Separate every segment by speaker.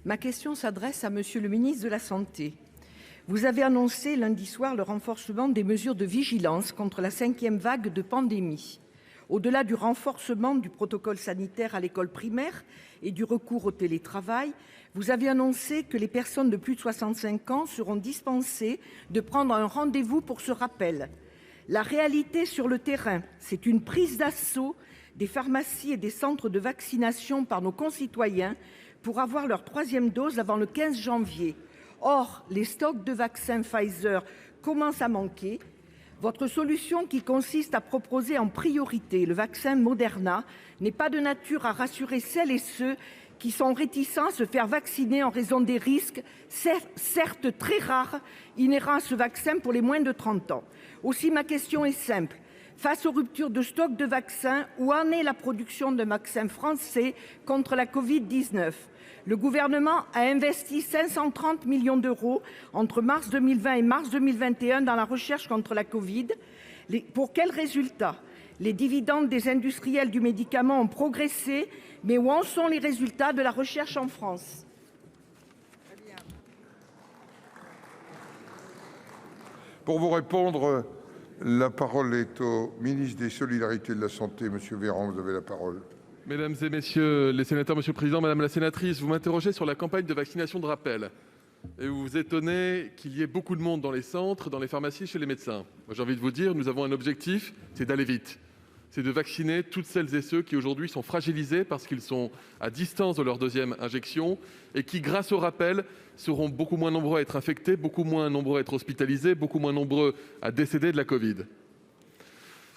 Speaker 1: Ma question s'adresse à Monsieur le ministre de la Santé. Vous avez annoncé lundi soir le renforcement des mesures de vigilance contre la 5e vague de pandémie. Au-delà du renforcement du protocole sanitaire à l'école primaire et du recours au télétravail, vous avez annoncé que les personnes de plus de 65 ans seront dispensées de prendre un rendez-vous pour ce rappel. La réalité sur le terrain, c'est une prise d'assaut des pharmacies et des centres de vaccination par nos concitoyens pour avoir leur 3e dose avant le 15 janvier. Or, les stocks de vaccins Pfizer commencent à manquer. Votre solution, qui consiste à proposer en priorité le vaccin Moderna, n'est pas de nature à rassurer celles et ceux qui sont réticents à se faire vacciner en raison des risques, certes très rares, inhérents à ce vaccin pour les moins de 30 ans. Aussi, ma question est simple. Face aux ruptures de stock de vaccins, où en est la production d'un vaccin français contre la Covid-19 ? Le gouvernement a investi 530 millions d'euros entre mars 2020 et mars 2021 dans la recherche contre la Covid. Pour quels résultats ? Les dividendes des industriels du médicament ont progressé, mais où en sont les résultats de la recherche en France ?
Speaker 2: Pour vous répondre, la parole est au ministre des Solidarités et de la Santé, Monsieur Véran, vous avez la parole.
Speaker 3: Mesdames et messieurs les sénateurs, monsieur le président, madame la sénatrice, vous m'interrogez sur la campagne de vaccination de rappel. Et vous vous étonnez qu'il y ait beaucoup de monde dans les centres, dans les pharmacies, chez les médecins. Moi, j'ai envie de vous dire, nous avons un objectif, c'est d'aller vite. C'est de vacciner toutes celles et ceux qui aujourd'hui sont fragilisés parce qu'ils sont à distance de leur 2e injection et qui, grâce au rappel, seront beaucoup moins nombreux à être infectés, beaucoup moins nombreux à être hospitalisés, beaucoup moins nombreux à décéder de la Covid.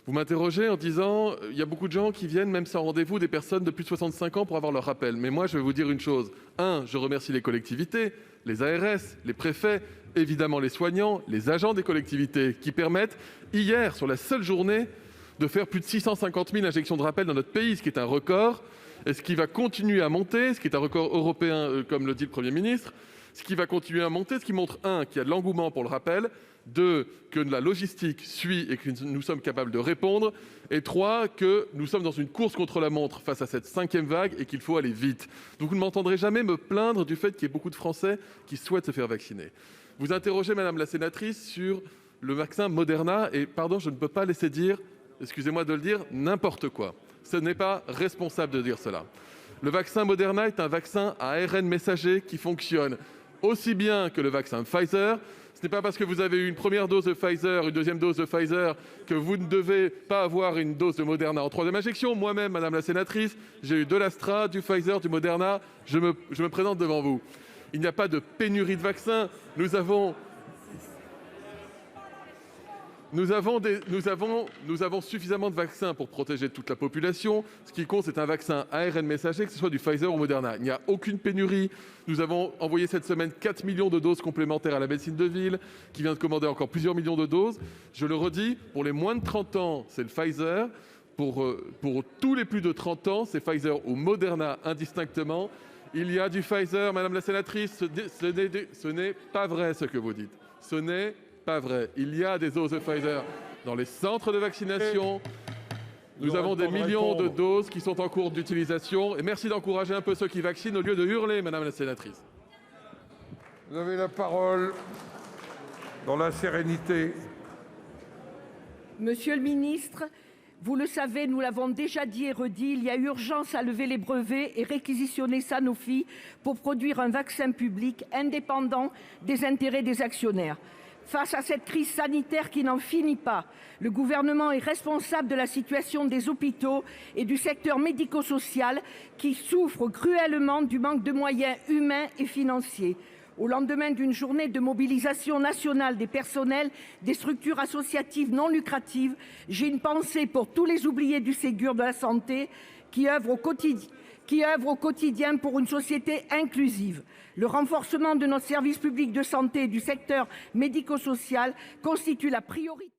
Speaker 3: Vous m'interrogez en disant il y a beaucoup de gens qui viennent, même sans rendez-vous, des personnes de plus de 65 ans pour avoir leur rappel. Mais moi, je vais vous dire une chose. Je remercie les collectivités, les ARS, les préfets, évidemment les soignants, les agents des collectivités qui permettent, hier, sur la seule journée, de faire plus de 650 000 injections de rappel dans notre pays, ce qui est un record, et ce qui va continuer à monter, ce qui est un record européen, comme le dit le Premier ministre, ce qui va continuer à monter, ce qui montre, qu'il y a de l'engouement pour le rappel, 2, que la logistique suit et que nous sommes capables de répondre, et 3, que nous sommes dans une course contre la montre face à cette 5e vague et qu'il faut aller vite. Donc vous ne m'entendrez jamais me plaindre du fait qu'il y ait beaucoup de Français qui souhaitent se faire vacciner. Vous interrogez, madame la sénatrice, sur le vaccin Moderna, et pardon, je ne peux pas laisser dire, excusez-moi de le dire, n'importe quoi. Ce n'est pas responsable de dire cela. Le vaccin Moderna est un vaccin à ARN messager qui fonctionne aussi bien que le vaccin Pfizer. Ce n'est pas parce que vous avez eu une première dose de Pfizer, une 2e dose de Pfizer, que vous ne devez pas avoir une dose de Moderna en 3e injection. Moi-même, madame la sénatrice, j'ai eu de l'Astra, du Pfizer, du Moderna. Je me présente devant vous. Il n'y a pas de pénurie de vaccins. Nous avons suffisamment de vaccins pour protéger toute la population. Ce qui compte, c'est un vaccin ARN messager, que ce soit du Pfizer ou Moderna. Il n'y a aucune pénurie. Nous avons envoyé cette semaine 4 millions de doses complémentaires à la médecine de ville, qui vient de commander encore plusieurs millions de doses. Je le redis, pour les moins de 30 ans, c'est le Pfizer. Pour tous les plus de 30 ans, c'est Pfizer ou Moderna indistinctement. Il y a du Pfizer, madame la sénatrice, ce n'est pas vrai ce que vous dites. Ce n'est pas vrai. Il y a des doses de Pfizer dans les centres de vaccination. Nous avons des millions de doses qui sont en cours d'utilisation. Et merci d'encourager un peu ceux qui vaccinent au lieu de hurler, madame la sénatrice.
Speaker 2: Vous avez la parole dans la sérénité.
Speaker 1: Monsieur le ministre, vous le savez, nous l'avons déjà dit et redit, il y a urgence à lever les brevets et réquisitionner Sanofi pour produire un vaccin public indépendant des intérêts des actionnaires. Face à cette crise sanitaire qui n'en finit pas, le gouvernement est responsable de la situation des hôpitaux et du secteur médico-social qui souffrent cruellement du manque de moyens humains et financiers. Au lendemain d'une journée de mobilisation nationale des personnels des structures associatives non lucratives, j'ai une pensée pour tous les oubliés du Ségur de la santé qui œuvrent au quotidien pour une société inclusive. Le renforcement de notre service public de santé et du secteur médico-social constitue la priorité.